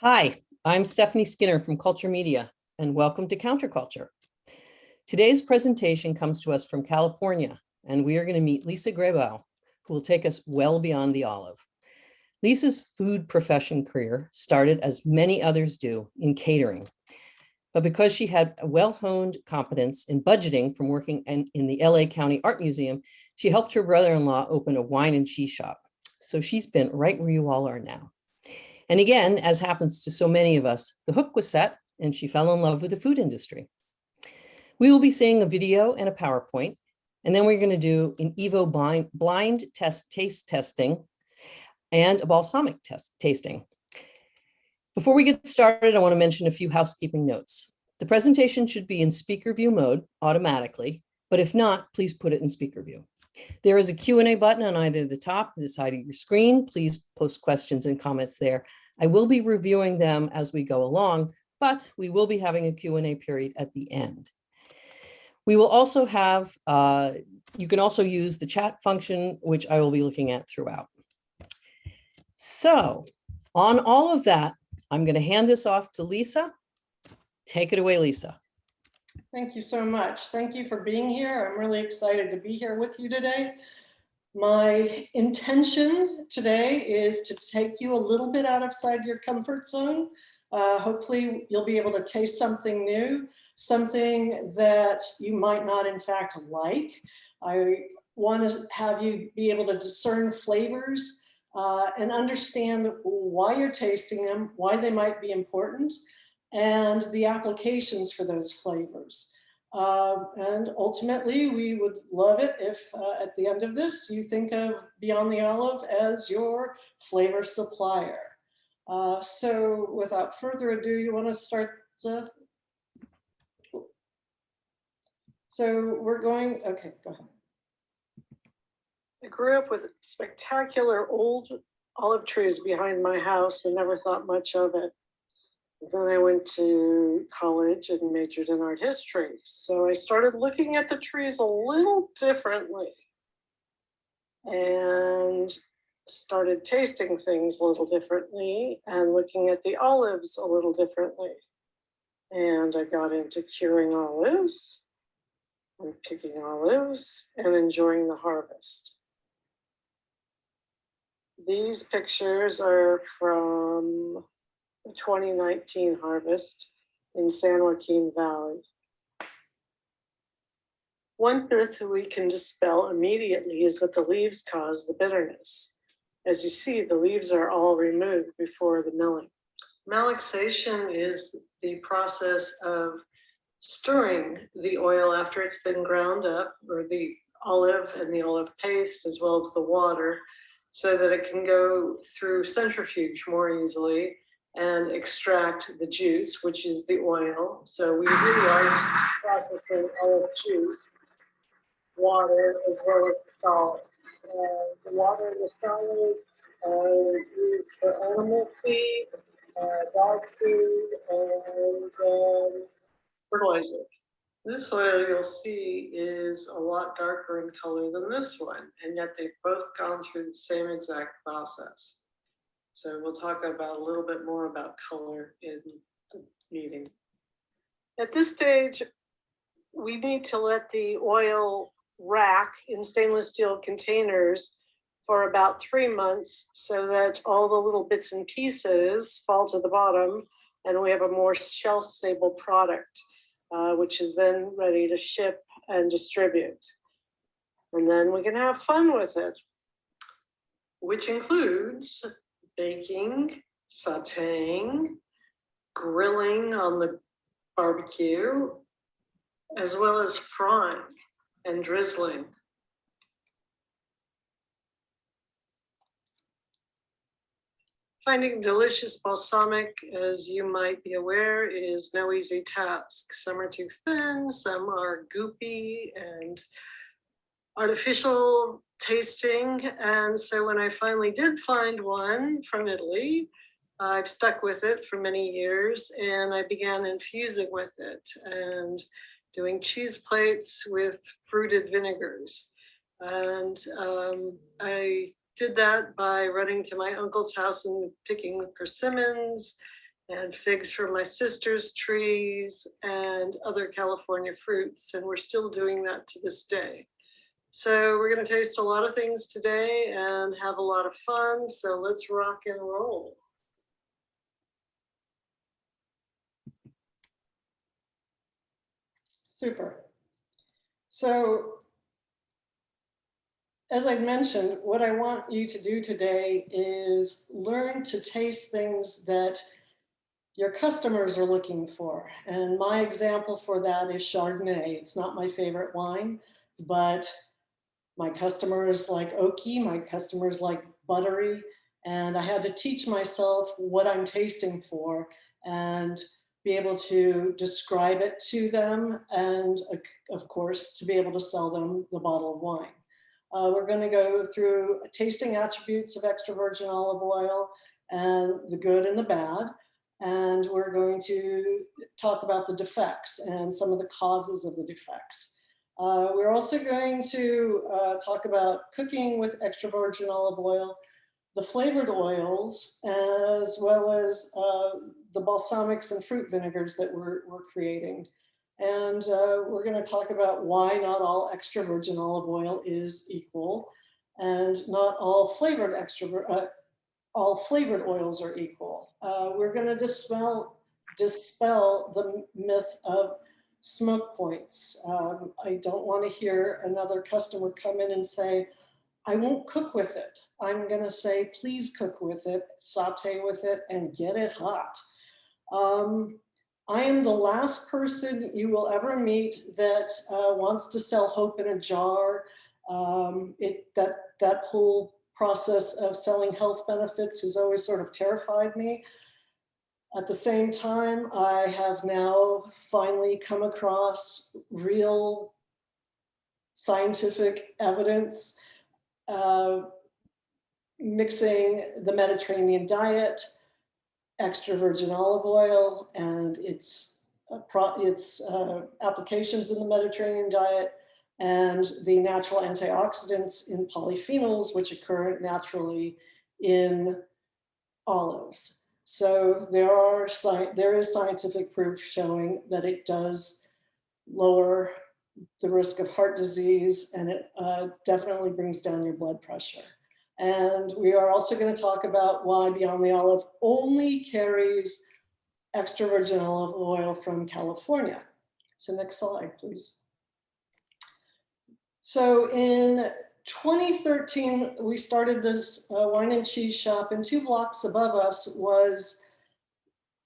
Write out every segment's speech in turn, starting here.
Hi, I'm Stephanie Skinner from Culture Media, and welcome to Counterculture. Today's presentation comes to us from California, and we are going to meet Lisa Grebow, who will take us well beyond the olive. Lisa's food profession career started, as many others do, in catering. But because she had a well-honed competence in budgeting from working in the LA County Art Museum, she helped her brother-in-law open a wine and cheese shop. So she's been right where you all are now. And again, as happens to so many of us, the hook was set and she fell in love with the food industry. We will be seeing a video and a PowerPoint, and then we're going to do an EVOO blind taste testing and a balsamic tasting. Before we get started, I want to mention a few housekeeping notes. The presentation should be in speaker view mode automatically, but if not, please put it in speaker view. There is a Q&A button on either the top or the side of your screen. Please post questions and comments there. I will be reviewing them as we go along, but we will be having a Q&A period at the end. We will also have, you can also use the chat function, which I will be looking at throughout. So on all of that, I'm going to hand this off to Lisa. Take it away, Lisa. Thank you so much. Thank you for being here. I'm really excited to be here with you today. My intention today is to take you a little bit outside your comfort zone. Hopefully you'll be able to taste something new, something that you might not in fact like. I want to have you be able to discern flavors and understand why you're tasting them, why they might be important, and the applications for those flavors. And ultimately, we would love it if at the end of this, you think of Beyond the Olive as your flavor supplier. So without further ado, you want to start the... So we're going, okay, go ahead. I grew up with spectacular old olive trees behind my house and never thought much of it. Then I went to college and majored in art history. So I started looking at the trees a little differently and started tasting things a little differently and looking at the olives a little differently. And I got into curing olives and picking olives and enjoying the harvest. These pictures are from the 2019 harvest in San Joaquin Valley. One myth we can dispel immediately is that the leaves cause the bitterness. As you see, the leaves are all removed before the milling. Malaxation is the process of stirring the oil after it's been ground up, or the olive and the olive paste, as well as the water, so that it can go through centrifuge more easily and extract the juice, which is the oil. So we really are processing olive juice, water, as well as the solids. The water and the solids are used for animal feed, dog food, and fertilizer. This oil you'll see is a lot darker in color than this one, and yet they've both gone through the same exact process. So we'll talk about a little bit more about color in the meeting. At this stage, we need to let the oil rack in stainless steel containers for about 3 months so that all the little bits and pieces fall to the bottom and we have a more shelf-stable product, which is then ready to ship and distribute. And then we can have fun with it, which includes baking, sauteing, grilling on the barbecue, as well as frying and drizzling. Finding delicious balsamic, as you might be aware, is no easy task. Some are too thin, some are goopy and artificial tasting. And so when I finally did find one from Italy, I've stuck with it for many years, and I began infusing with it and doing cheese plates with fruited vinegars. And I did that by running to my uncle's house and picking persimmons and figs from my sister's trees and other California fruits. And we're still doing that to this day. So we're going to taste a lot of things today and have a lot of fun. So let's rock and roll. Super. So as I mentioned, what I want you to do today is learn to taste things that your customers are looking for. And my example for that is Chardonnay. It's not my favorite wine, but my customers like oaky, my customers like buttery, and I had to teach myself what I'm tasting for and be able to describe it to them, and of course, to be able to sell them the bottle of wine. We're going to go through tasting attributes of extra virgin olive oil and the good and the bad. And we're going to talk about the defects and some of the causes of the defects. We're also going to talk about cooking with extra virgin olive oil, the flavored oils, as well as the balsamics and fruit vinegars that we're creating. And we're going to talk about why not all extra virgin olive oil is equal, and not all flavored oils are equal. We're going to dispel the myth of smoke points. I don't want to hear another customer come in and say, I won't cook with it. I'm going to say, please cook with it, saute with it, and get it hot. I am the last person you will ever meet that wants to sell hope in a jar. That whole process of selling health benefits has always sort of terrified me. At the same time, I have now finally come across real scientific evidence mixing the Mediterranean diet, extra virgin olive oil, and its applications in the Mediterranean diet, and the natural antioxidants in polyphenols, which occur naturally in olives. So there is scientific proof showing that it does lower the risk of heart disease, and it definitely brings down your blood pressure. And we are also going to talk about why Beyond the Olive only carries extra virgin olive oil from California. So next slide, please. So in 2013, we started this wine and cheese shop, and 2 blocks above us was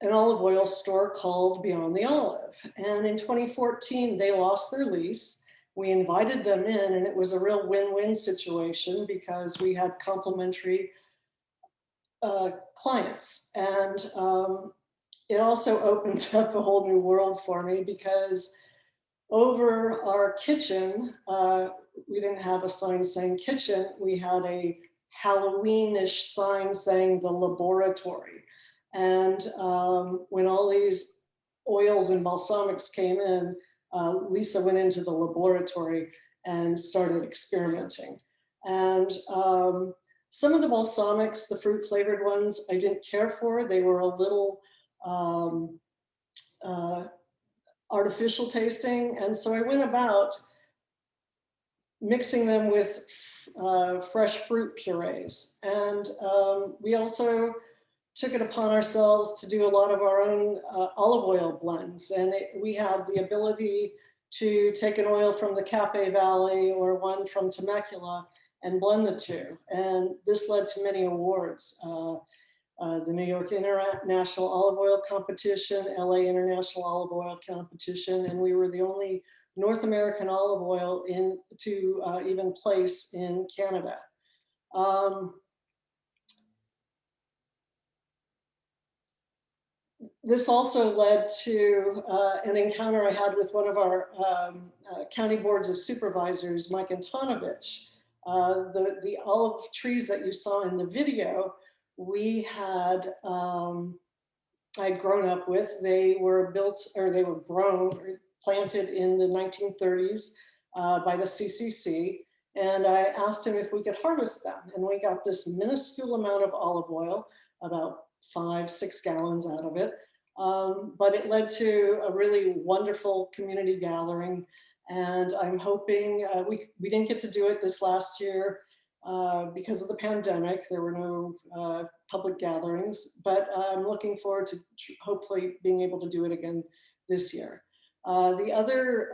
an olive oil store called Beyond the Olive. And in 2014, they lost their lease. We invited them in, and it was a real win-win situation because we had complimentary clients. And it also opened up a whole new world for me, because over our kitchen, we didn't have a sign saying kitchen. We had a Halloweenish sign saying the laboratory. And when all these oils and balsamics came in, Lisa went into the laboratory and started experimenting. And some of the balsamics, the fruit flavored ones, I didn't care for. They were a little artificial tasting. And so I went about mixing them with fresh fruit purees. And we also took it upon ourselves to do a lot of our own olive oil blends. And we had the ability to take an oil from the Capay Valley or one from Temecula and blend the two. And this led to many awards. The New York International Olive Oil Competition, LA International Olive Oil Competition, and we were the only North American olive oil to even place in Canada. This also led to an encounter I had with one of our county boards of supervisors, Mike Antonovich. The olive trees that you saw in the video, we had, I'd grown up with. They were planted in the 1930s by the CCC. And I asked him if we could harvest them. And we got this minuscule amount of olive oil, about 5-6 gallons out of it. But it led to a really wonderful community gathering. And I'm hoping, we didn't get to do it this last year because of the pandemic. There were no public gatherings, but I'm looking forward to hopefully being able to do it again this year. The other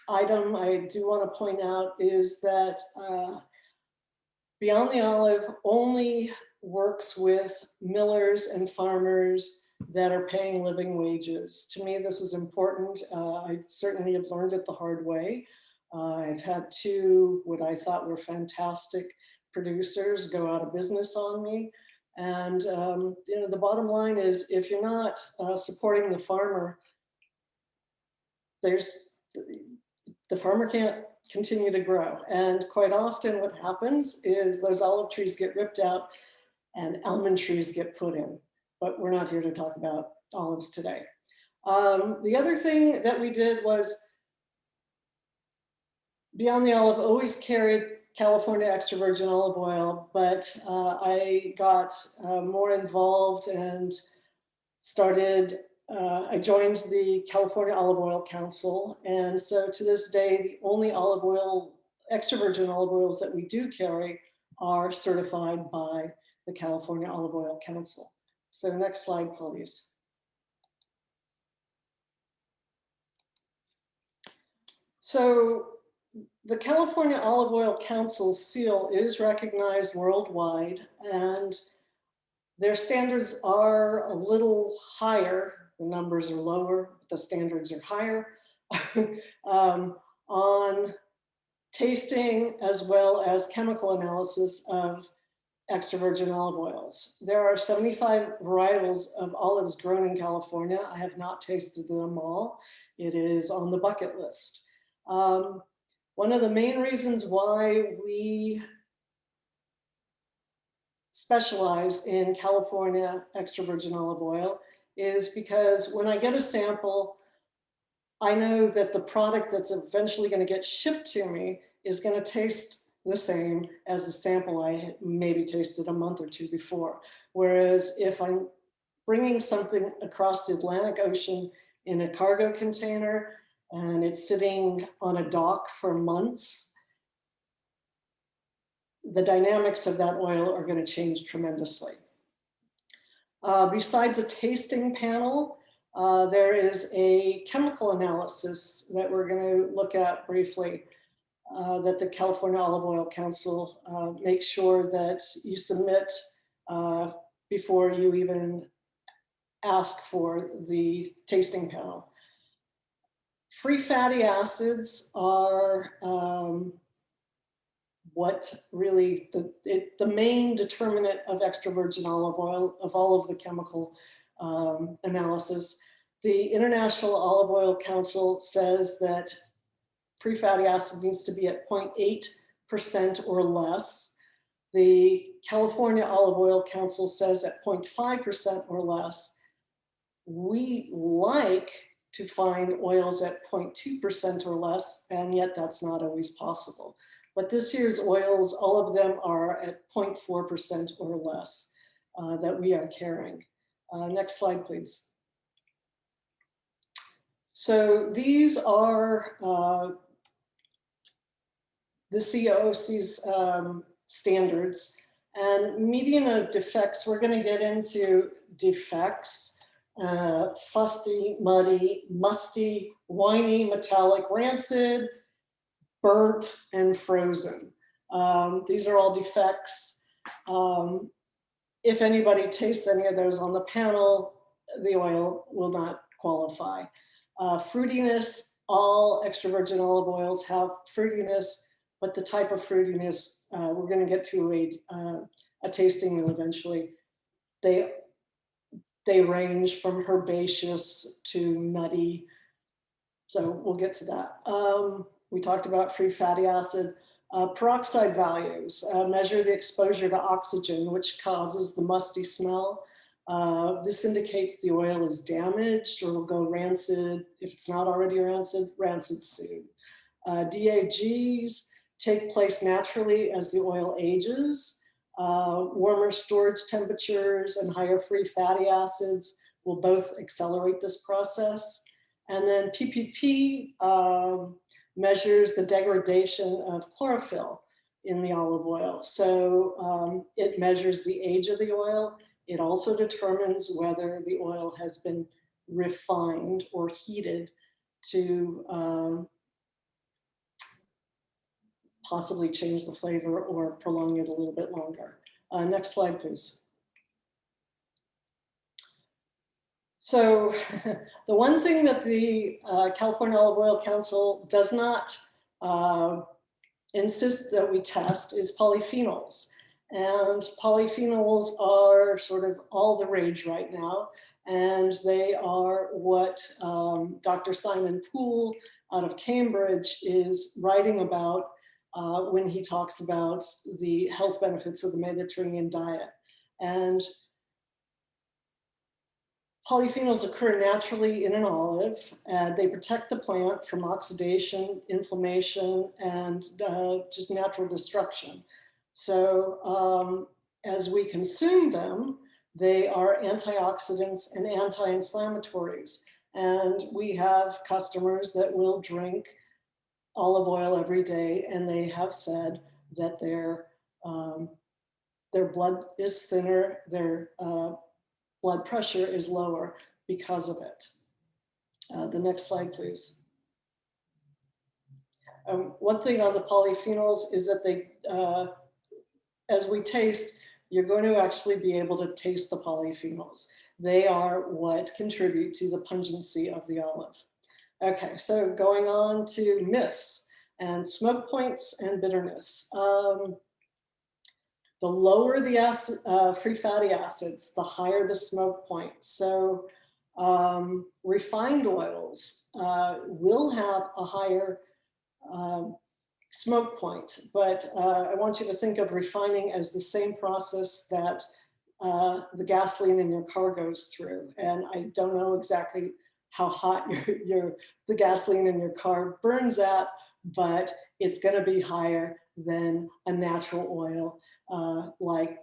item I do want to point out is that Beyond the Olive only works with millers and farmers that are paying living wages. To me, this is important. I certainly have learned it the hard way. I've had 2 what I thought were fantastic producers go out of business on me. And you know, the bottom line is, if you're not supporting the farmer, the farmer can't continue to grow. And quite often what happens is those olive trees get ripped out and almond trees get put in. But we're not here to talk about olives today. The other thing that we did was Beyond the Olive always carried California extra virgin olive oil, but I got more involved and started, I joined the California Olive Oil Council. And so to this day, the only olive oil, extra virgin olive oils that we do carry are certified by the California Olive Oil Council. So next slide, please. So the California Olive Oil Council seal is recognized worldwide, and their standards are a little higher. The numbers are lower, the standards are higher on tasting as well as chemical analysis of extra virgin olive oils. There are 75 varietals of olives grown in California. I have not tasted them all. It is on the bucket list. One of the main reasons why we specialize in California extra virgin olive oil is because when I get a sample, I know that the product that's eventually going to get shipped to me is going to taste the same as the sample I had maybe tasted a month or 2 before. Whereas if I'm bringing something across the Atlantic Ocean in a cargo container and it's sitting on a dock for months, the dynamics of that oil are going to change tremendously. Besides a tasting panel, there is a chemical analysis that we're going to look at briefly. That the California Olive Oil Council makes sure that you submit before you even ask for the tasting panel. Free fatty acids are what really the main determinant of extra virgin olive oil, of all of the chemical analysis. The International Olive Oil Council says that free fatty acid needs to be at 0.8% or less. The California Olive Oil Council says at 0.5% or less. We like to find oils at 0.2% or less, and yet that's not always possible. But this year's oils, all of them are at 0.4% or less that we are carrying. Next slide, please. So these are the COOC's standards, and median of defects, we're going to get into defects, fusty, muddy, musty, winey, metallic, rancid, burnt, and frozen. These are all defects. If anybody tastes any of those on the panel, the oil will not qualify. Fruitiness, all extra virgin olive oils have fruitiness, but the type of fruitiness, we're going to get to a tasting meal eventually. They range from herbaceous to nutty, so we'll get to that. We talked about free fatty acid. Peroxide values measure the exposure to oxygen, which causes the musty smell. This indicates the oil is damaged or will go rancid. If it's not already rancid, rancid soon. DAGs take place naturally as the oil ages. Warmer storage temperatures and higher free fatty acids will both accelerate this process. And then PPP measures the degradation of chlorophyll in the olive oil. So it measures the age of the oil. It also determines whether the oil has been refined or heated to possibly change the flavor or prolong it a little bit longer. Next slide, please. So the one thing that the California Olive Oil Council does not insist that we test is polyphenols. And polyphenols are sort of all the rage right now. And they are what Dr. Simon Poole out of Cambridge is writing about when he talks about the health benefits of the Mediterranean diet. And polyphenols occur naturally in an olive. They protect the plant from oxidation, inflammation, and just natural destruction. So as we consume them, they are antioxidants and anti-inflammatories. And we have customers that will drink olive oil every day, and they have said that their blood is thinner, their blood pressure is lower because of it. The next slide, please. One thing on the polyphenols is that they, as we taste, you're going to actually be able to taste the polyphenols. They are what contribute to the pungency of the olive. Okay, so going on to myths and smoke points and bitterness. The lower the acid, free fatty acids, the higher the smoke point. So refined oils will have a higher smoke point, but I want you to think of refining as the same process that the gasoline in your car goes through. And I don't know exactly how hot the gasoline in your car burns at, but it's going to be higher than a natural oil like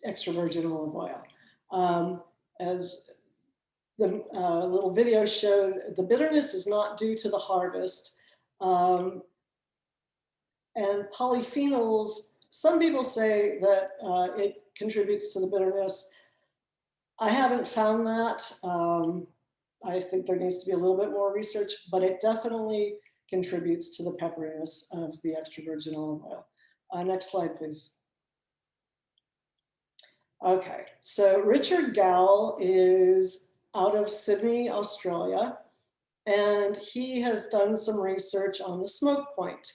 extra virgin olive oil. As the little video showed, the bitterness is not due to the harvest. And polyphenols, some people say that it contributes to the bitterness. I haven't found that. I think there needs to be a little bit more research, but it definitely contributes to the pepperiness of the extra virgin olive oil. Next slide, please. Okay, so Richard Gowell is out of Sydney, Australia, and he has done some research on the smoke point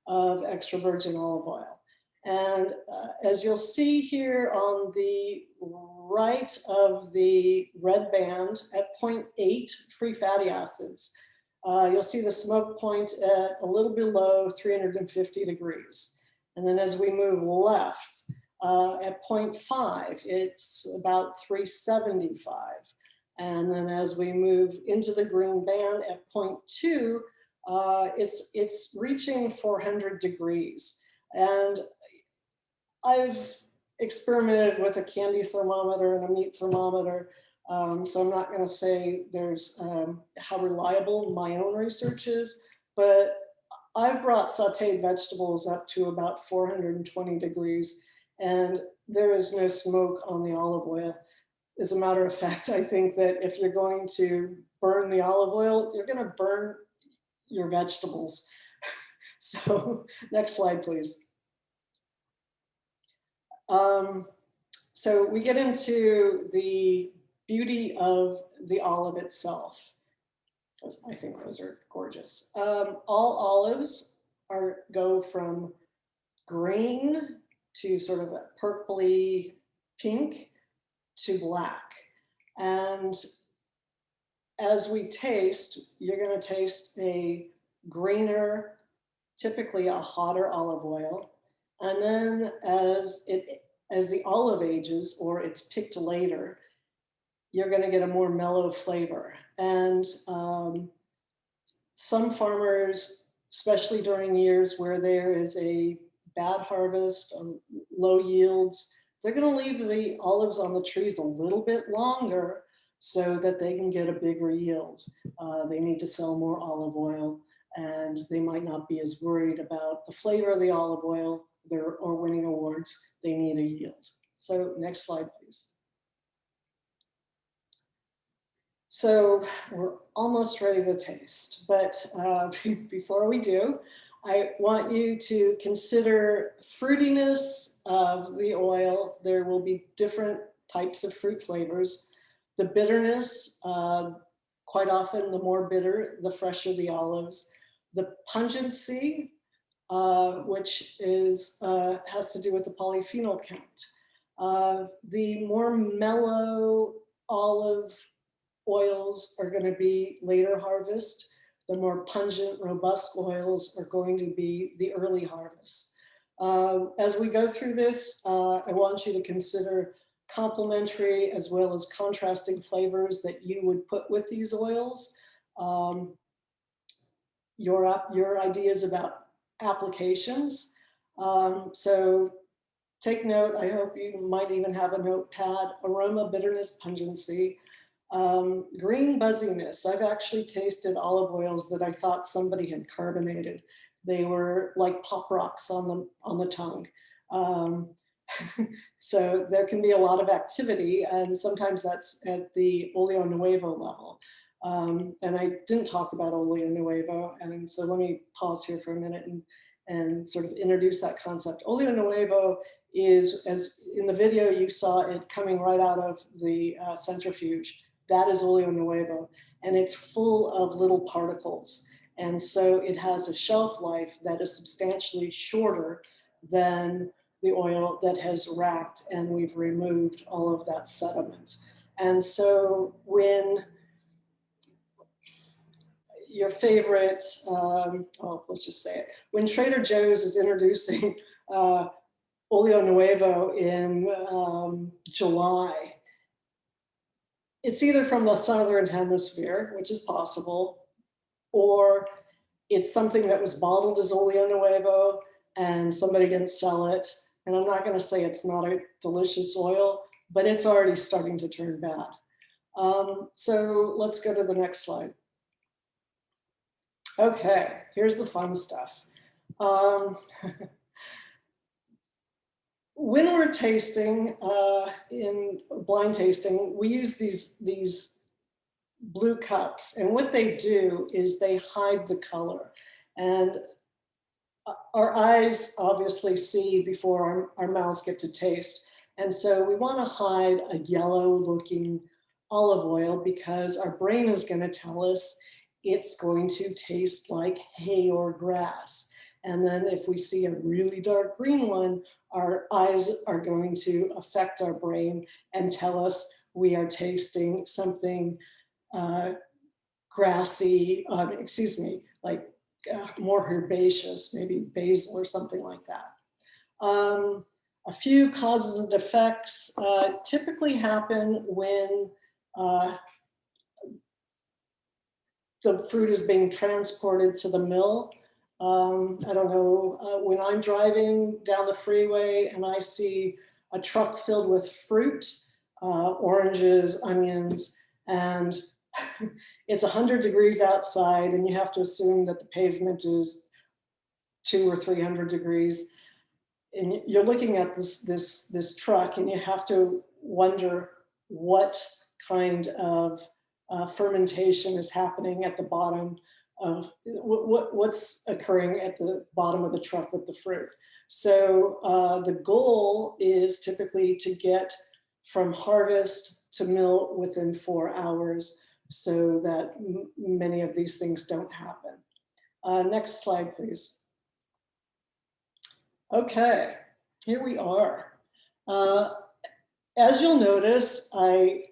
of extra virgin olive oil. And as you'll see here on the right of the red band at 0.8 free fatty acids, you'll see the smoke point at a little below 350 degrees. And then as we move left, at 0.5, it's about 375. And then as we move into the green band at 0.2, it's reaching 400 degrees. And I've experimented with a candy thermometer and a meat thermometer, so I'm not going to say there's how reliable my own research is, but I've brought sauteed vegetables up to about 420 degrees, and there is no smoke on the olive oil. As a matter of fact, I think that if you're going to burn the olive oil, you're going to burn your vegetables. So next slide, please. So we get into the beauty of the olive itself. I think those are gorgeous. All olives go from green to sort of a purpley pink to black. And as we taste, you're going to taste a greener, typically a hotter olive oil. And then as the olive ages, or it's picked later, you're going to get a more mellow flavor. And some farmers, especially during years where there is a bad harvest, low yields, they're going to leave the olives on the trees a little bit longer so that they can get a bigger yield. They need to sell more olive oil, and they might not be as worried about the flavor of the olive oil or winning awards. They need a yield. So next slide, please. So we're almost ready to taste, but before we do, I want you to consider fruitiness of the oil. There will be different types of fruit flavors. The bitterness, quite often the more bitter, the fresher the olives. The pungency, which is, has to do with the polyphenol count. The more mellow olive oils are going to be later harvest. The more pungent, robust oils are going to be the early harvest. As we go through this, I want you to consider complementary as well as contrasting flavors that you would put with these oils. Your ideas about applications. So take note, I hope you might even have a notepad: aroma, bitterness, pungency. Green buzziness. I've actually tasted olive oils that I thought somebody had carbonated. They were like pop rocks on the tongue. So there can be a lot of activity, and sometimes that's at the oleo nuevo level. And I didn't talk about oleo nuevo, and so let me pause here for a minute and sort of introduce that concept. Oleo nuevo is, as in the video you saw it coming right out of the centrifuge. That is oleo nuevo, and it's full of little particles. And so it has a shelf life that is substantially shorter than the oil that has racked and we've removed all of that sediment. And so when your favorite, let's just say it, when Trader Joe's is introducing oleo nuevo in July, it's either from the southern hemisphere, which is possible, or it's something that was bottled as oleo nuevo and somebody didn't sell it. And I'm not going to say it's not a delicious oil, but it's already starting to turn bad. So let's go to the next slide. Okay, here's the fun stuff. When we're tasting, in blind tasting, we use these blue cups, and what they do is they hide the color. And our eyes obviously see before our mouths get to taste. And so we want to hide a yellow looking olive oil because our brain is going to tell us it's going to taste like hay or grass. And then if we see a really dark green one, our eyes are going to affect our brain and tell us we are tasting something grassy, like more herbaceous, maybe basil or something like that. A few causes and defects typically happen when the fruit is being transported to the mill. I don't know, when I'm driving down the freeway and I see a truck filled with fruit, oranges, onions, and it's 100 degrees outside and you have to assume that the pavement is 200 or 300 degrees. And you're looking at this truck and you have to wonder what kind of fermentation is happening at the bottom of what's occurring at the bottom of the truck with the fruit. So the goal is typically to get from harvest to mill within 4 hours so that many of these things don't happen. Next slide, please. Okay, here we are. As you'll notice, I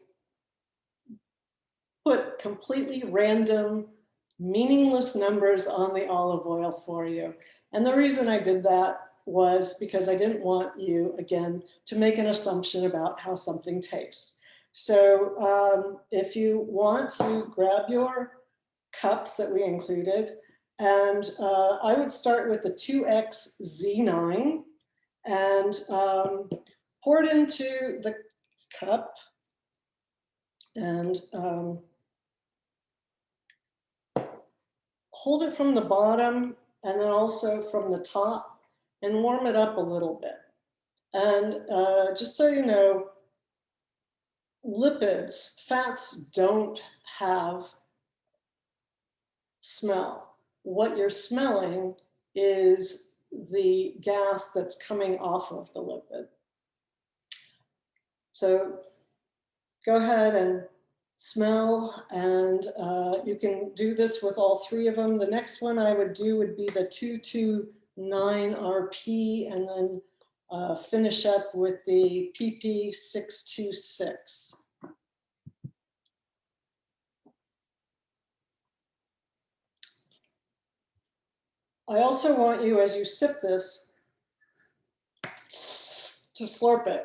put completely random, meaningless numbers on the olive oil for you. And the reason I did that was because I didn't want you, again, to make an assumption about how something tastes. So if you want to grab your cups that we included And I would start with the 2XZ9 and pour it into the cup and hold it from the bottom and then also from the top and warm it up a little bit. And just so you know, lipids, fats don't have smell. What you're smelling is the gas that's coming off of the lipid. So go ahead and smell, and you can do this with all three of them. The next one I would do would be the 229RP, and then finish up with the PP626. I also want you, as you sip this, to slurp it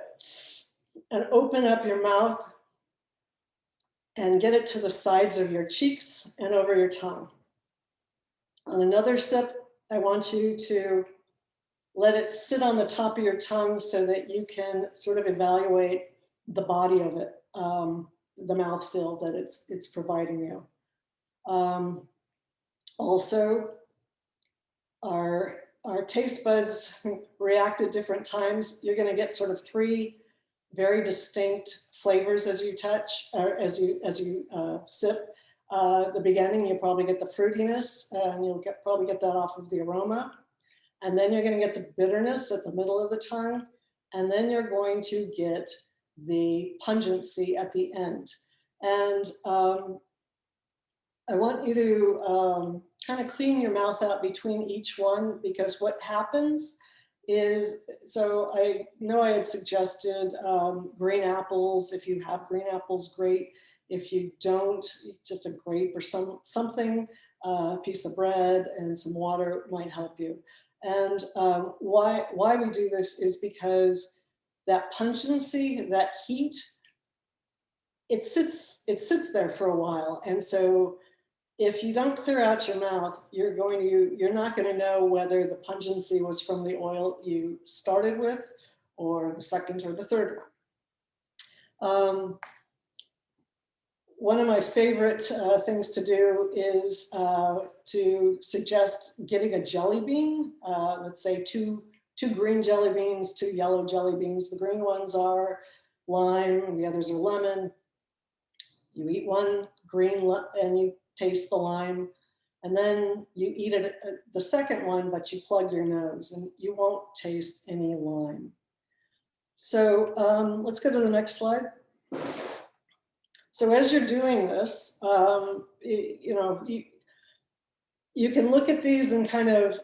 and open up your mouth and get it to the sides of your cheeks and over your tongue. On another sip, I want you to let it sit on the top of your tongue so that you can sort of evaluate the body of it, the mouthfeel that it's providing you. Also, our taste buds react at different times. You're going to get sort of three very distinct flavors as you touch, or as you sip. At the beginning, you'll probably get the fruitiness, and you'll probably get that off of the aroma. And then you're going to get the bitterness at the middle of the tongue. And then you're going to get the pungency at the end. And I want you to kind of clean your mouth out between each one, because what happens is, so I know I had suggested green apples. If you have green apples, great. If you don't, just a grape or something, a piece of bread and some water might help you. And why we do this is because that pungency, that heat, it sits there for a while. And so if you don't clear out your mouth, you're not going to know whether the pungency was from the oil you started with, or the second or the third one. One of my favorite things to do is to suggest getting a jelly bean. Let's say two green jelly beans, 2 yellow jelly beans. The green ones are lime, and the others are lemon. You eat one green and you taste the lime, and then you eat it, the second one, but you plug your nose and you won't taste any lime. So let's go to the next slide. So as you're doing this, you can look at these and kind of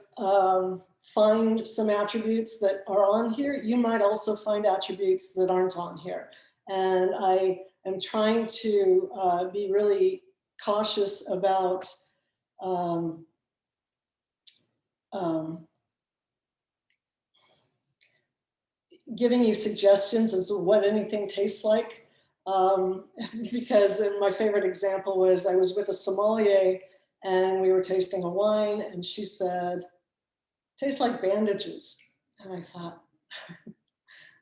find some attributes that are on here. You might also find attributes that aren't on here. And I am trying to be really cautious about giving you suggestions as to what anything tastes like. Because my favorite example was I was with a sommelier and we were tasting a wine, and she said, tastes like bandages. And I thought,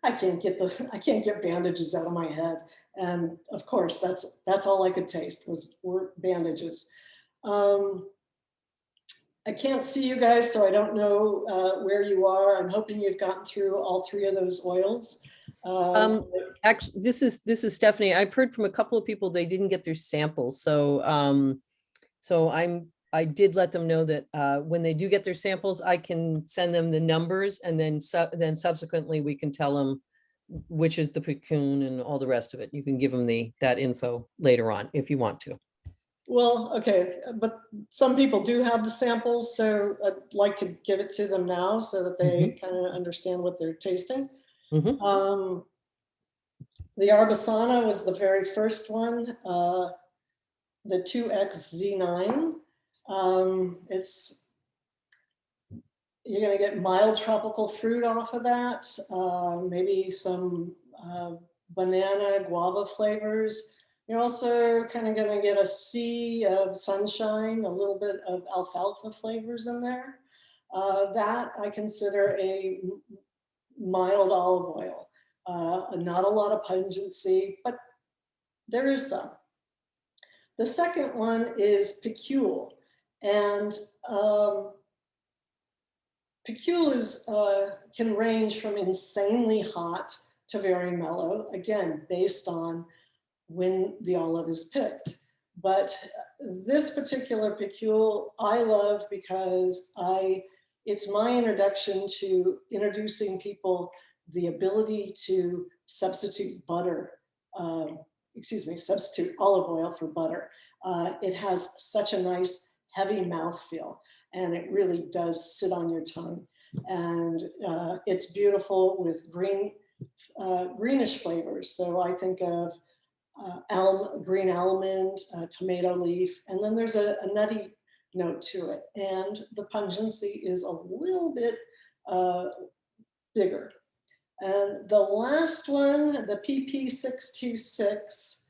I can't get bandages out of my head. And of course, that's all I could taste were bandages. I can't see you guys, so I don't know where you are. I'm hoping you've gotten through all 3 of those oils. Actually, this is Stephanie. I've heard from a couple of people they didn't get their samples, so I did let them know that when they do get their samples, I can send them the numbers, and then subsequently we can tell them which is the Piccoon and all the rest of it. You can give them that info later on if you want to. Well, okay, but some people do have the samples, so I'd like to give it to them now so that they kind of understand what they're tasting. The Arbasana was the very first one, the 2XZ9. You're going to get mild tropical fruit off of that, maybe some banana, guava flavors, You're also kind of going to get a sea of sunshine, a little bit of alfalfa flavors in there. That I consider a mild olive oil. Not a lot of pungency, but there is some. The second one is picule. And picule is, can range from insanely hot to very mellow, again, based on when the olive is picked. But this particular picule I love because it's my introduction to introducing people the ability to substitute butter, substitute olive oil for butter. It has such a nice heavy mouthfeel, and it really does sit on your tongue. And it's beautiful with greenish flavors. So I think of green almond, tomato leaf, and then there's a nutty note to it. And the pungency is a little bit bigger. And the last one, the PP626,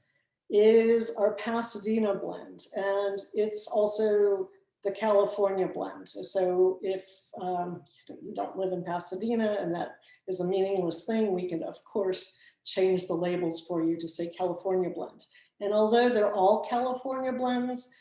is our Pasadena blend. And it's also the California blend. So if you don't live in Pasadena and that is a meaningless thing, we can, of course, change the labels for you to say California blend. And although they're all California blends,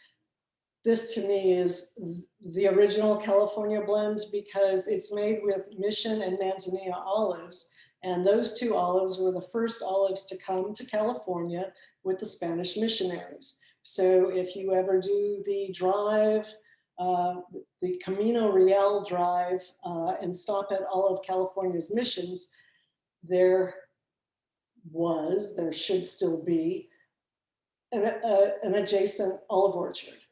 this to me is the original California blend because it's made with Mission and Manzanilla olives. And those two olives were the first olives to come to California with the Spanish missionaries. So if you ever do the drive, the Camino Real drive, and stop at all of California's missions, there should still be an adjacent olive orchard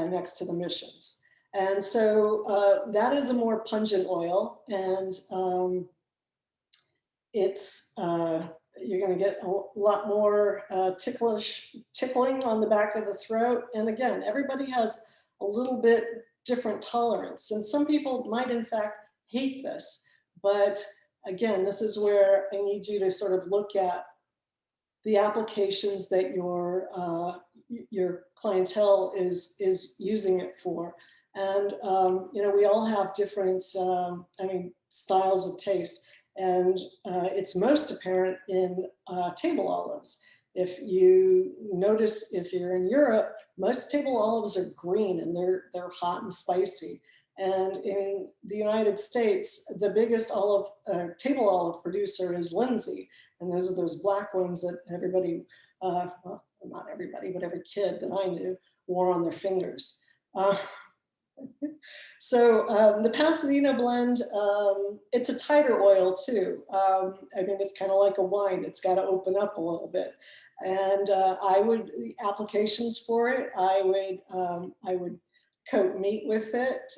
next to the missions. And so that is a more pungent oil, and you're going to get a lot more tickling on the back of the throat. And again, everybody has a little bit different tolerance. And some people might in fact hate this, but again, this is where I need you to sort of look at the applications that your clientele is using it for. And we all have different, styles of taste. And it's most apparent in table olives. If you notice, if you're in Europe, most table olives are green and they're hot and spicy. And in the United States, the biggest table olive producer is Lindsay. And those are those black ones that everybody, well, not everybody, but every kid that I knew wore on their fingers. So the Pasadena blend, it's a tighter oil too. It's kind of like a wine. It's got to open up a little bit. And the applications for it, I would coat meat with it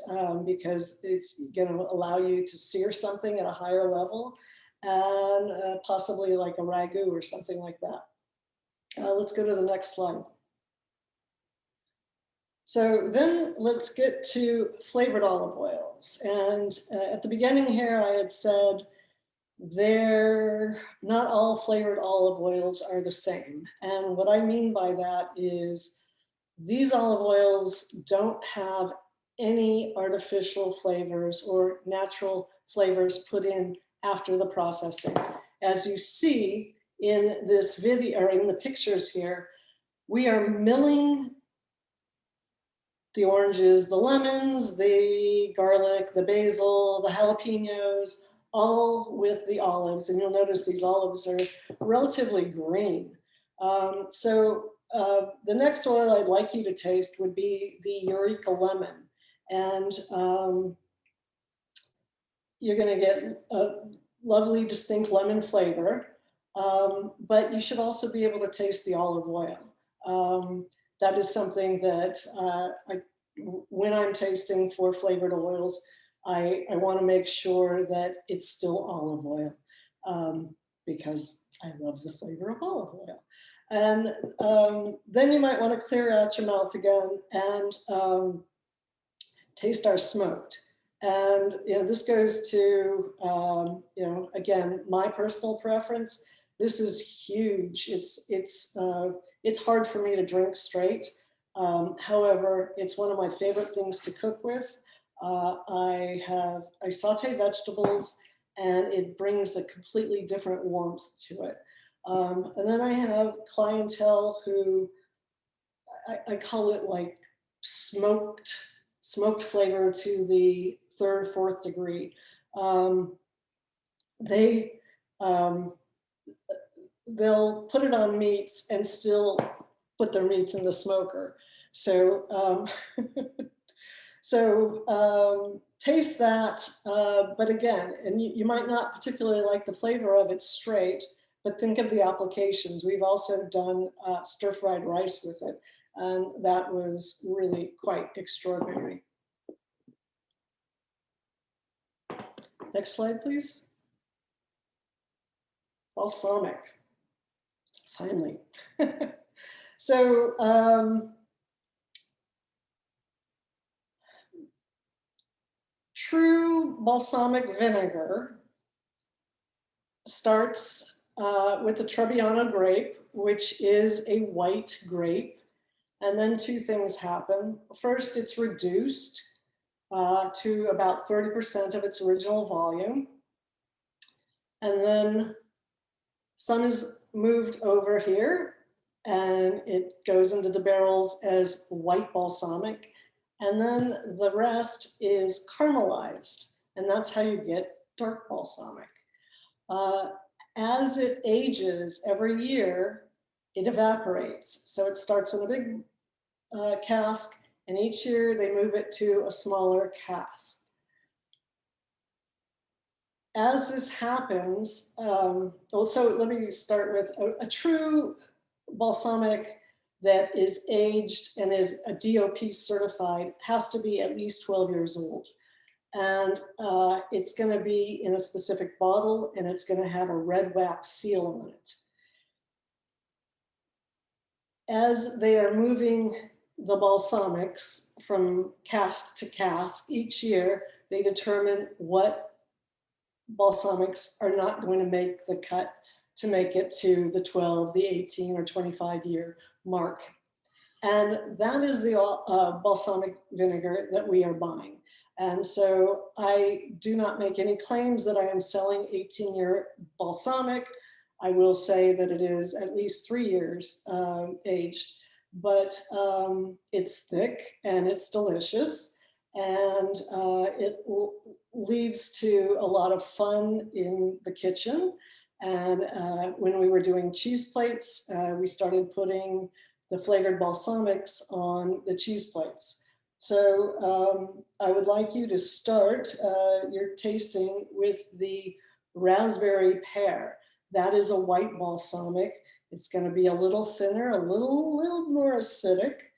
because it's going to allow you to sear something at a higher level, and possibly like a ragu or something like that. Let's go to the next slide. So then let's get to flavored olive oils. And at the beginning here, I had said not all flavored olive oils are the same. And what I mean by that is these olive oils don't have any artificial flavors or natural flavors put in after the processing. As you see in this video, or in the pictures here, we are milling the oranges, the lemons, the garlic, the basil, the jalapenos, all with the olives. And you'll notice these olives are relatively green. The next oil I'd like you to taste would be the Eureka lemon. And you're going to get a lovely, distinct lemon flavor. But you should also be able to taste the olive oil. That is something that when I'm tasting for flavored oils, I want to make sure that it's still olive oil because I love the flavor of olive oil. And then you might want to clear out your mouth again and taste our smoked. And this goes to again, my personal preference. This is huge. It's It's hard for me to drink straight. However, it's one of my favorite things to cook with. I saute vegetables, and it brings a completely different warmth to it. And then I have clientele who I call it like smoked flavor to the third, fourth degree. They they'll put it on meats and still put their meats in the smoker. So taste that, but again, and you might not particularly like the flavor of it straight, but think of the applications. We've also done stir-fried rice with it, and that was really quite extraordinary. Next slide, please. Balsamic, finally. So, true balsamic vinegar starts with the Trebbiano grape, which is a white grape. And then two things happen. First, it's reduced to about 30% of its original volume. And then some is moved over here, and it goes into the barrels as white balsamic. And then the rest is caramelized, and that's how you get dark balsamic. As it ages every year, it evaporates. So it starts in a big cask, and each year they move it to a smaller cask. As this happens, so let me start with a true balsamic that is aged and is a DOP certified has to be at least 12 years old. And it's going to be in a specific bottle, and it's going to have a red wax seal on it. As they are moving the balsamics from cask to cask each year, they determine what balsamics are not going to make the cut to make it to the 12, the 18, or 25-year mark. And that is the balsamic vinegar that we are buying. And so I do not make any claims that I am selling 18-year balsamic. I will say that it is at least 3 years aged, but it's thick and it's delicious, and it leads to a lot of fun in the kitchen. And when we were doing cheese plates, we started putting the flavored balsamics on the cheese plates. So I would like you to start your tasting with the raspberry pear. That is a white balsamic. It's going to be a little thinner, a little more acidic,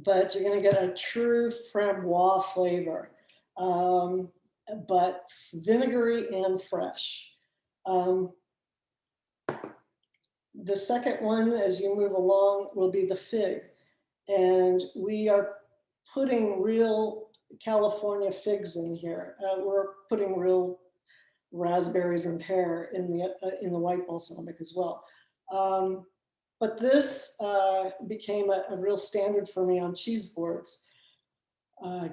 but you're going to get a true framboise flavor, but vinegary and fresh. The second one, as you move along, will be the fig. And we are putting real California figs in here. We're putting real raspberries and pear in the white balsamic as well. But this became a real standard for me on cheese boards.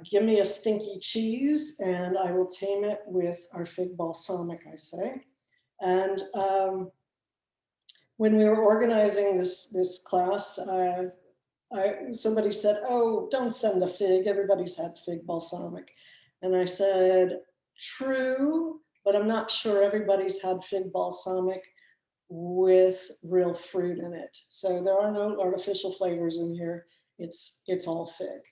Give me a stinky cheese, and I will tame it with our fig balsamic, I say. And when we were organizing this class, somebody said, "Oh, don't send the fig. Everybody's had fig balsamic." And I said, "True, but I'm not sure everybody's had fig balsamic with real fruit in it. So there are no artificial flavors in here. It's all fig."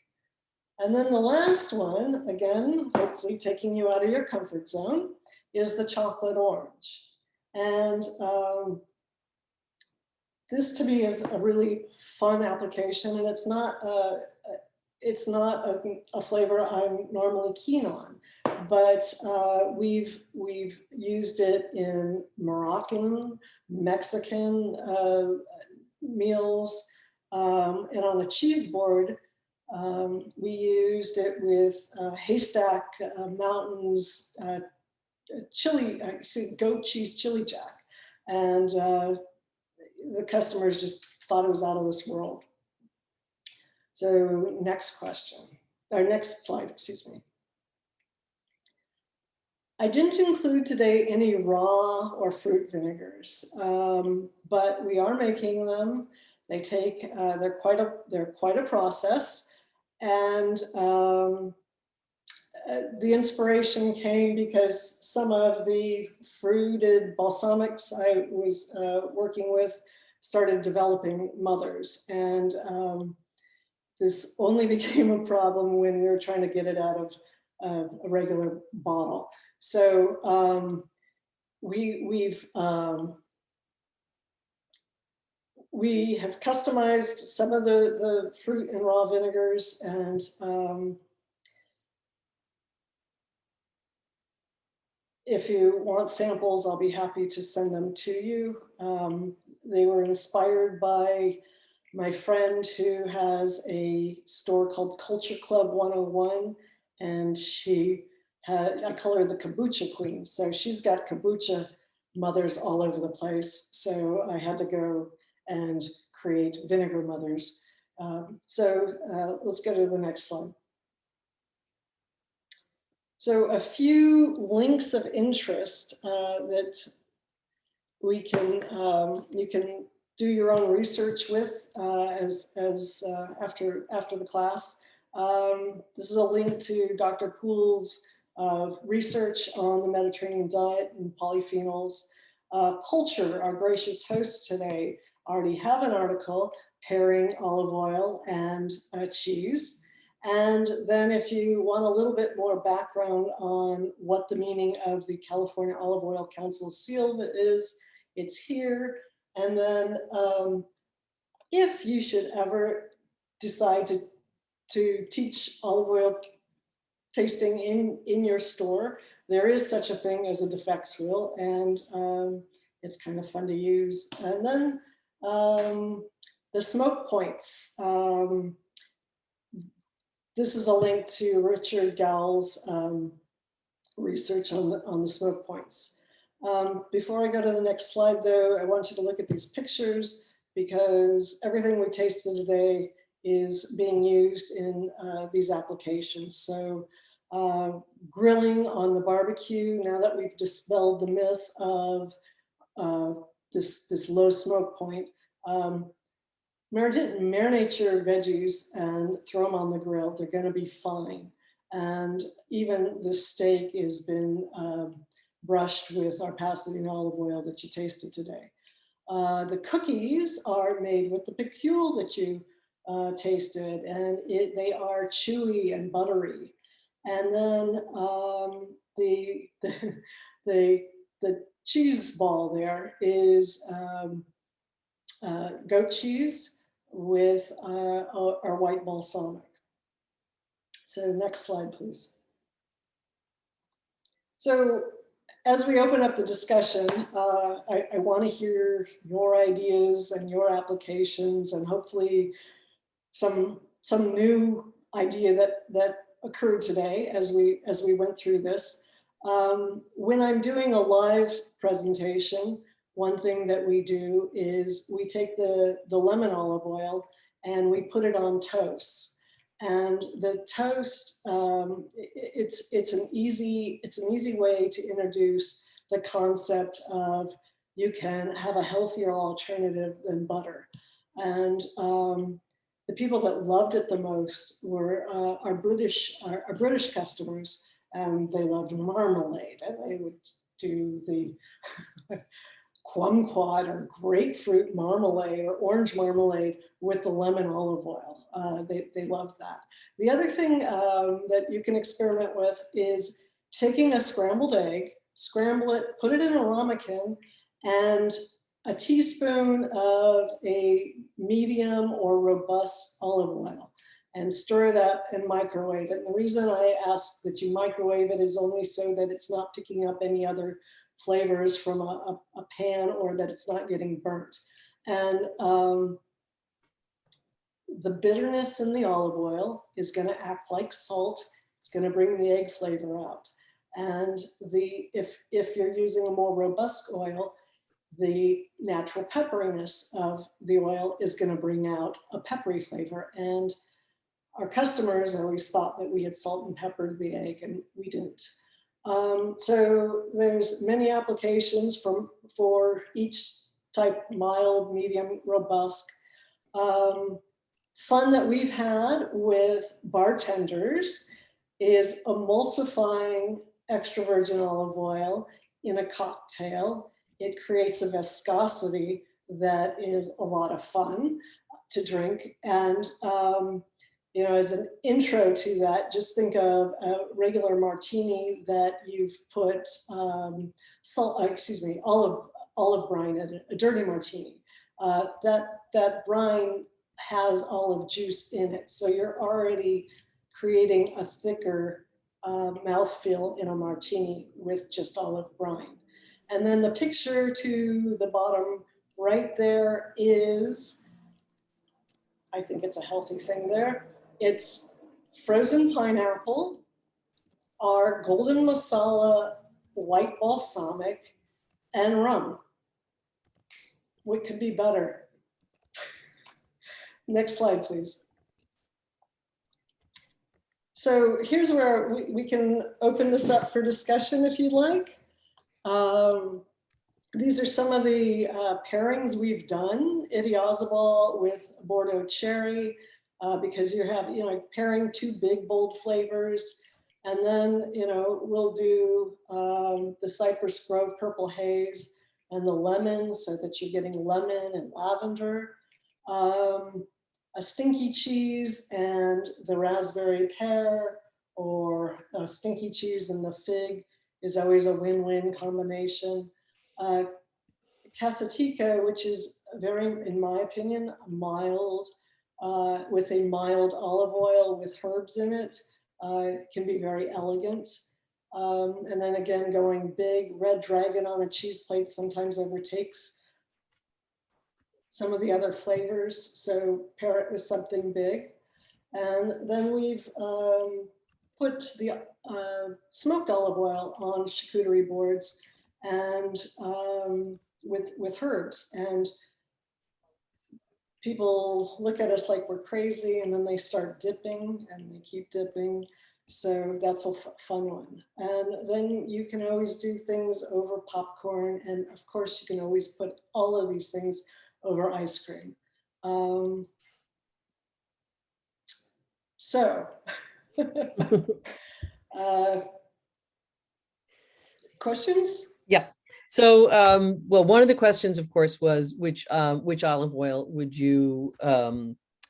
And then the last one, again, hopefully taking you out of your comfort zone, is the chocolate orange. And this to me is a really fun application, and it's not a flavor I'm normally keen on, but we've used it in Moroccan, Mexican meals, and on a cheese board, we used it with Haystack Mountains chili, goat cheese chili jack, and the customers just thought it was out of this world. So next question, or next slide, excuse me. I didn't include today any raw or fruit vinegars, but we are making them. They take, they're quite a process, and the inspiration came because some of the fruited balsamics I was working with started developing mothers, and this only became a problem when we were trying to get it out of a regular bottle. So we have customized some of the fruit and raw vinegars, and if you want samples, I'll be happy to send them to you. They were inspired by my friend who has a store called Culture Club 101, and I call her the kombucha queen. So she's got kombucha mothers all over the place. So I had to go and create vinegar mothers. Let's go to the next slide. So a few links of interest that we can, you can do your own research with after the class. This is a link to Dr. Poole's research on the Mediterranean diet and polyphenols. Culture, our gracious host today, already have an article pairing olive oil and cheese. And then if you want a little bit more background on what the meaning of the California Olive Oil Council seal is, it's here. And then if you should ever decide to teach olive oil tasting in your store, there is such a thing as a defects wheel, and it's kind of fun to use. And then the smoke points. This is a link to Richard Gowell's research on the smoke points. Before I go to the next slide though, I want you to look at these pictures, because everything we tasted today is being used in these applications. So grilling on the barbecue, now that we've dispelled the myth of this low smoke point, marinate your veggies and throw them on the grill. They're going to be fine. And even the steak has been brushed with our Pasadena olive oil that you tasted today. The cookies are made with the pecule that you tasted, and they are chewy and buttery. And then the cheese ball there is goat cheese with our white balsamic. So next slide, please. So as we open up the discussion, I want to hear your ideas and your applications, and hopefully some new idea that occurred today as we went through this. When I'm doing a live presentation, one thing that we do is we take the lemon olive oil and we put it on toast. And the toast, it's an easy way to introduce the concept of you can have a healthier alternative than butter. And the people that loved it the most were our British customers, and they loved marmalade, and they would do the kumquat or grapefruit marmalade or orange marmalade with the lemon olive oil. They love that. The other thing that you can experiment with is taking a scrambled egg, scramble it, put it in a ramekin, and a teaspoon of a medium or robust olive oil, and stir it up and microwave it. And the reason I ask that you microwave it is only so that it's not picking up any other flavors from a pan, or that it's not getting burnt. And the bitterness in the olive oil is going to act like salt. It's going to bring the egg flavor out. And if you're using a more robust oil, the natural pepperiness of the oil is going to bring out a peppery flavor. And our customers always thought that we had salt and peppered the egg, and we didn't. So there's many applications for each type: mild, medium, robust. Fun that we've had with bartenders is emulsifying extra virgin olive oil in a cocktail. It creates a viscosity that is a lot of fun to drink. And you know, as an intro to that, just think of a regular martini that you've put olive brine in it, a dirty martini. That brine has olive juice in it, so you're already creating a thicker mouthfeel in a martini with just olive brine. And then the picture to the bottom right there is, I think it's a healthy thing there. It's frozen pineapple, our golden masala white balsamic, and rum. What could be better? Next slide, please. So here's where we can open this up for discussion if you'd like. These are some of the pairings we've done. Idiazabal with Bordeaux cherry, because you have, you know, pairing two big, bold flavors. And then, you know, we'll do the Cypress Grove Purple Haze and the lemon, so that you're getting lemon and lavender. A stinky cheese and the raspberry pear, or a stinky cheese and the fig is always a win-win combination. Casatica, which is very, in my opinion, mild, with a mild olive oil with herbs in it, can be very elegant. And then again, going big, red dragon on a cheese plate sometimes overtakes some of the other flavors, so pair it with something big. And then we've put the smoked olive oil on charcuterie boards and with herbs. And people look at us like we're crazy, and then they start dipping and they keep dipping. So that's a fun one. And then you can always do things over popcorn. And of course, you can always put all of these things over ice cream. Questions? Yeah. So, well, one of the questions, of course, was which olive oil would you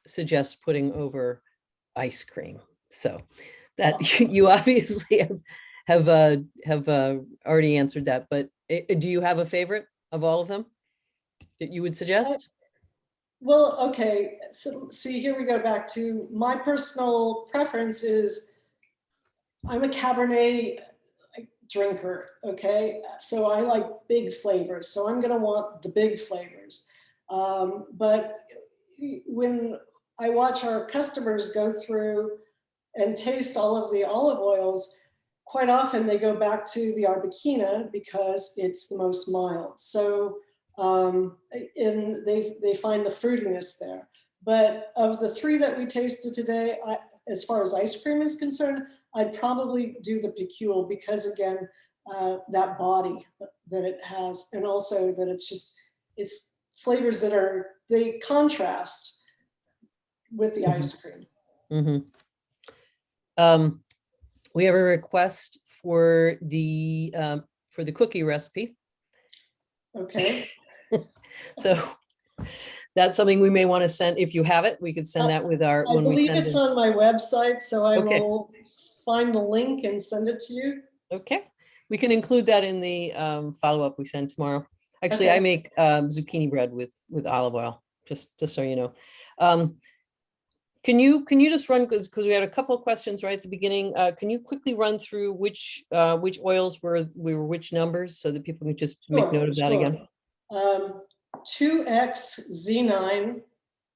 suggest putting over ice cream? So that you obviously have already answered that, but do you have a favorite of all of them that you would suggest? Well, okay, so see, here we go back to my personal preference is I'm a Cabernet drinker, okay? So I like big flavors, so I'm gonna want the big flavors. But when I watch our customers go through and taste all of the olive oils, quite often they go back to the Arbequina because it's the most mild. So and they find the fruitiness there. But of the three that we tasted today, as far as ice cream is concerned, I'd probably do the Picule because, again, that body that it has, and also that it's flavors that they contrast with the ice cream. Mm-hmm. We have a request for the cookie recipe. Okay. So that's something we may want to send. If you have it, we could send that with our. I believe it's on my website, so I will find the link and send it to you. Okay, we can include that in the follow-up we send tomorrow. Actually, I make zucchini bread with olive oil, just so you know. Can you just run, because we had a couple of questions right at the beginning. Can you quickly run through which oils were which numbers, so that people can just make note of that again? 2XZ9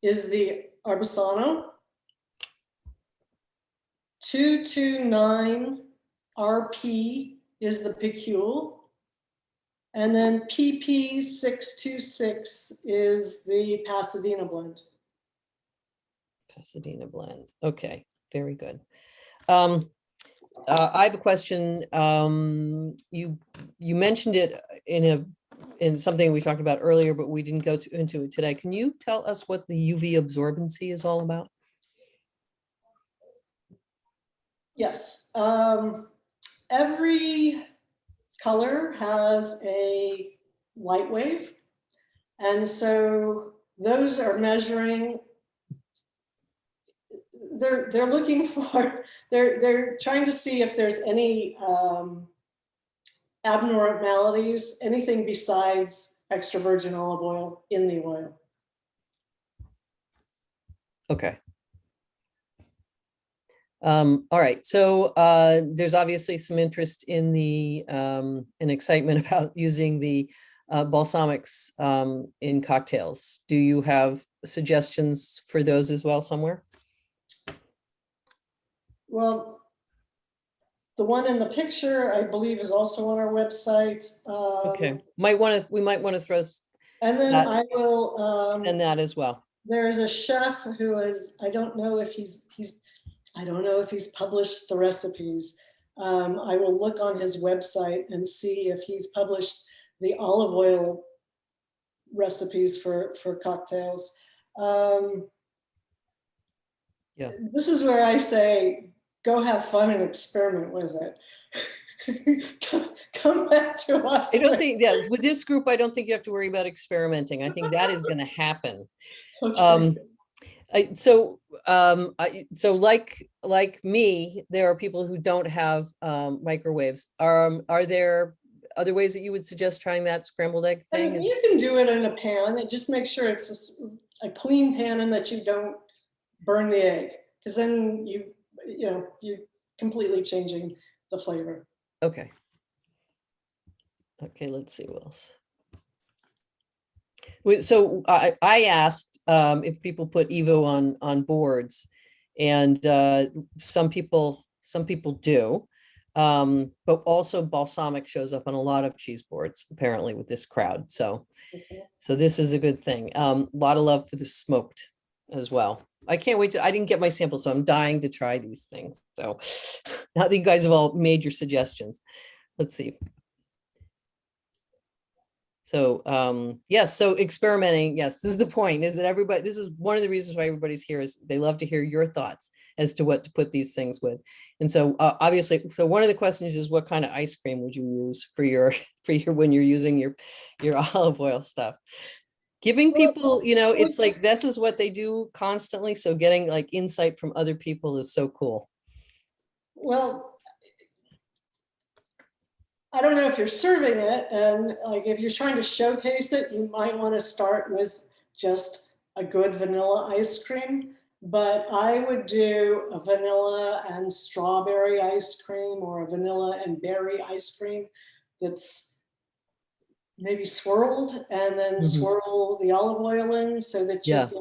is the Arbesano. 229 RP is the Picule. And then PP626 is the Pasadena Blend. Pasadena Blend. Okay, very good. I have a question. You mentioned it in something we talked about earlier, but we didn't go into it today. Can you tell us what the UV absorbency is all about? Yes. Every color has a light wave. And so those are measuring, they're looking for, they're trying to see if there's any abnormalities, anything besides extra virgin olive oil in the oil. Okay. All right, so there's obviously some interest in the and excitement about using the balsamics in cocktails. Do you have suggestions for those as well somewhere? Well, the one in the picture, I believe, is also on our website. Okay, we might want to throw and then that, I will and that as well. There is a chef who is, I don't know if he's published the recipes. I will look on his website and see if he's published the olive oil recipes for cocktails. Yeah. This is where I say, go have fun and experiment with it. Come back to us. I don't think, yes, with this group, I don't think you have to worry about experimenting. I think that is going to happen. Okay. So like me, there are people who don't have microwaves. Are there other ways that you would suggest trying that scrambled egg thing? You can do it in a pan and just make sure it's a clean pan and that you don't burn the egg, because then you're completely changing the flavor. Okay. Okay, let's see what else. So I asked if people put EVOO on boards, and some people do, but also balsamic shows up on a lot of cheese boards apparently with this crowd. So so this is a good thing. A lot of love for the smoked as well. I can't wait I didn't get my sample, so I'm dying to try these things. So now that you guys have all made your suggestions, let's see. So yes, so experimenting, yes, this is the point, is that everybody, this is one of the reasons why everybody's here, is they love to hear your thoughts as to what to put these things with. And so obviously, so one of the questions is, what kind of ice cream would you use for your when you're using your olive oil stuff? Giving people, it's like, this is what they do constantly, so getting like insight from other people is so cool. Well, I don't know if you're serving it, and like if you're trying to showcase it, you might want to start with just a good vanilla ice cream. But I would do a vanilla and strawberry ice cream, or a vanilla and berry ice cream that's maybe swirled, and then swirl the olive oil in so that you get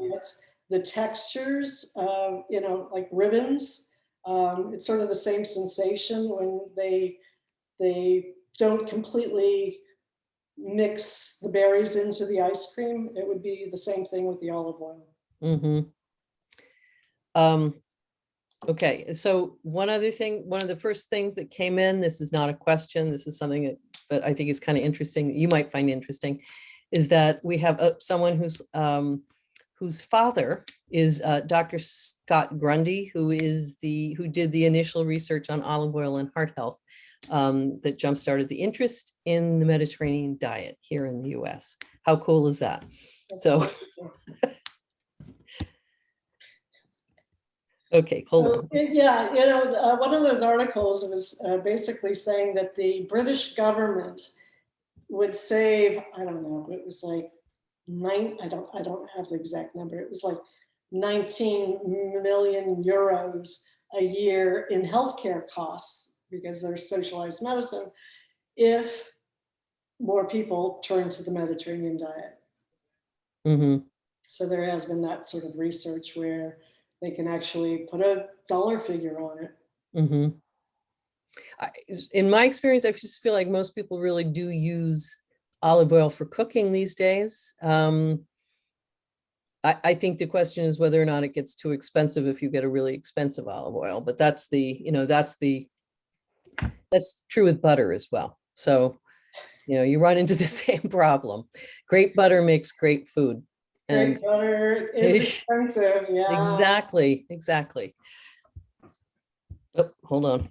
the textures of, like ribbons. It's sort of the same sensation when they don't completely mix the berries into the ice cream. It would be the same thing with the olive oil. Okay, so one other thing, one of the first things that came in, this is not a question, this is something that, but I think is kind of interesting, that you might find interesting, is that we have someone whose father is Dr. Scott Grundy, who did the initial research on olive oil and heart health that jump-started the interest in the Mediterranean diet here in the US. How cool is that? So, okay, hold on. Yeah, one of those articles was basically saying that the British government would save, I don't know, it was like I don't have the exact number. It was like 19 million euros a year in healthcare costs, because there's socialized medicine, if more people turn to the Mediterranean diet. So there has been that sort of research where they can actually put a dollar figure on it. In my experience, I just feel like most people really do use olive oil for cooking these days. I think the question is whether or not it gets too expensive if you get a really expensive olive oil, but that's true with butter as well. So, you run into the same problem. Great butter makes great food. Great butter is expensive, yeah. Exactly. Oh, hold on.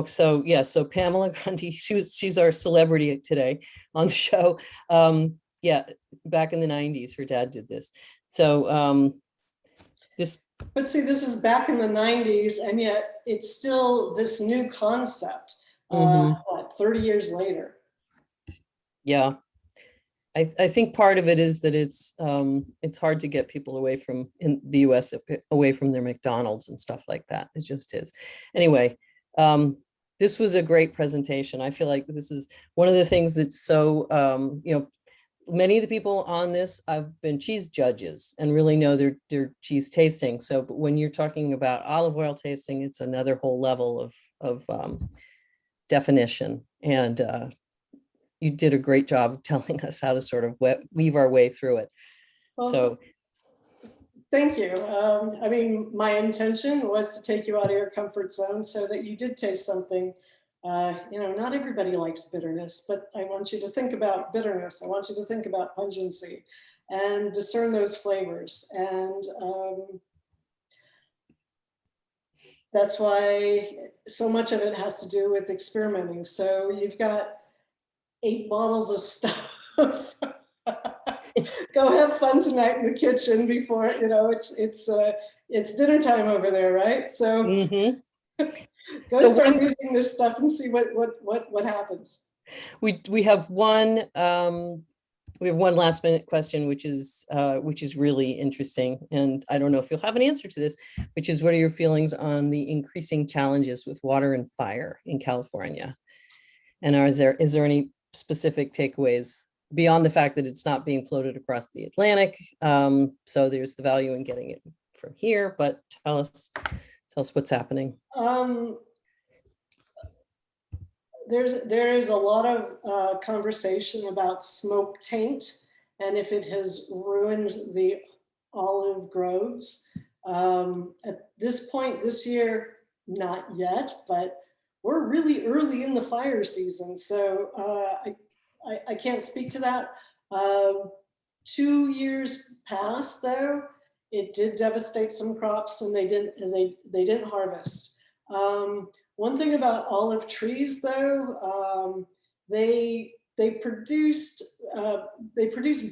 So Pamela Grundy, she's our celebrity today on the show. Yeah, back in the 90s, her dad did this. So But see, this is back in the 90s, and yet it's still this new concept, 30 years later. Yeah. I think part of it is that it's hard to get people away from, in the US, away from their McDonald's and stuff like that. It just is. Anyway, this was a great presentation. I feel like this is one of the things that's so, many of the people on this have been cheese judges and really know their cheese tasting. So, but when you're talking about olive oil tasting, it's another whole level of definition. And you did a great job of telling us how to sort of weave our way through it. Well, so thank you. I mean, my intention was to take you out of your comfort zone so that you did taste something. Not everybody likes bitterness, but I want you to think about bitterness. I want you to think about pungency and discern those flavors. And that's why so much of it has to do with experimenting. So you've got 8 bottles of stuff. Go have fun tonight in the kitchen before, it's dinner time over there, right? So go start using this stuff and see what happens. We have one last minute question, which is really interesting, and I don't know if you'll have an answer to this, which is, what are your feelings on the increasing challenges with water and fire in California? And is there any specific takeaways beyond the fact that it's not being floated across the Atlantic? So there's the value in getting it from here, but tell us what's happening. There is a lot of conversation about smoke taint and if it has ruined the olive groves. At this point this year, not yet, but we're really early in the fire season, so I can't speak to that. 2 years past though, it did devastate some crops, and they didn't harvest. One thing about olive trees though, they produce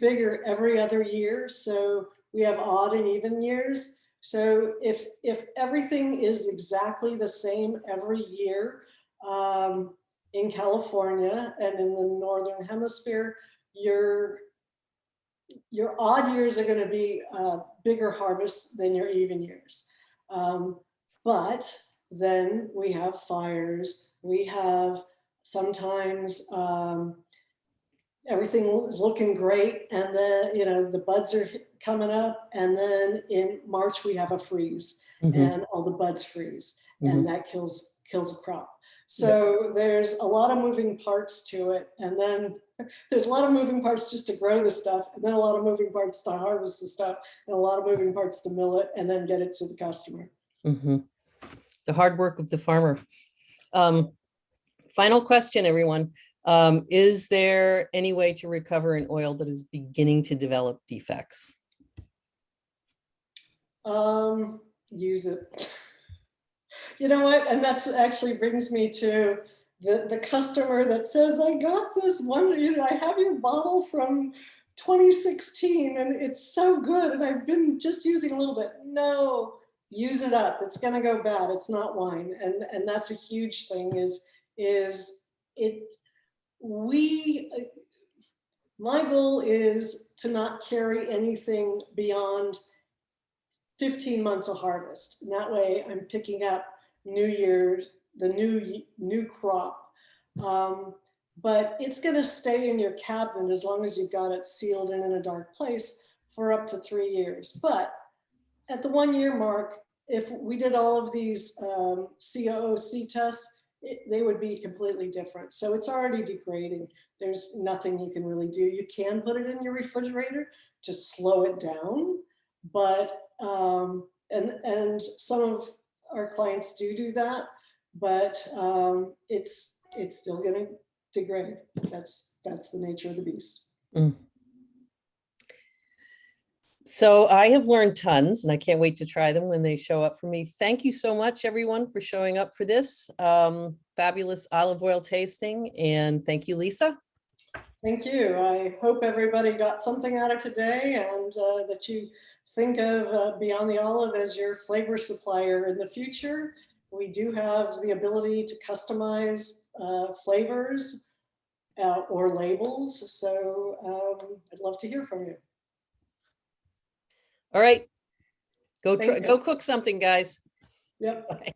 bigger every other year, so we have odd and even years. So if everything is exactly the same every year in California and in the Northern Hemisphere, your odd years are going to be bigger harvests than your even years. But then we have fires, we have sometimes everything is looking great, and then the buds are coming up, and then in March we have a freeze, and all the buds freeze, and that kills a crop. So there's a lot of moving parts to it, and then there's a lot of moving parts just to grow the stuff, and then a lot of moving parts to harvest the stuff, and a lot of moving parts to mill it and then get it to the customer. The hard work of the farmer. Final question, everyone. Is there any way to recover an oil that is beginning to develop defects? Use it. You know what? And that's actually brings me to the customer that says, I got this one, I have your bottle from 2016 and it's so good, and I've been just using a little bit. No, use it up. It's going to go bad. It's not wine. And that's a huge thing my goal is to not carry anything beyond 15 months of harvest. And that way I'm picking up New Year, the new crop. But it's going to stay in your cabinet as long as you've got it sealed and in a dark place for up to 3 years. But at the 1 year mark, if we did all of these COOC tests, they would be completely different. So it's already degrading. There's nothing you can really do. You can put it in your refrigerator to slow it down, but and some of our clients do that, but it's still going to degrade. That's the nature of the beast. Mm. So I have learned tons and I can't wait to try them when they show up for me. Thank you so much, everyone, for showing up for this fabulous olive oil tasting. And thank you, Lisa. Thank you. I hope everybody got something out of today, and that you think of Beyond the Olive as your flavor supplier in the future. We do have the ability to customize flavors or labels. So I'd love to hear from you. All right, go Thank you. go cook something, guys. Yep. Bye.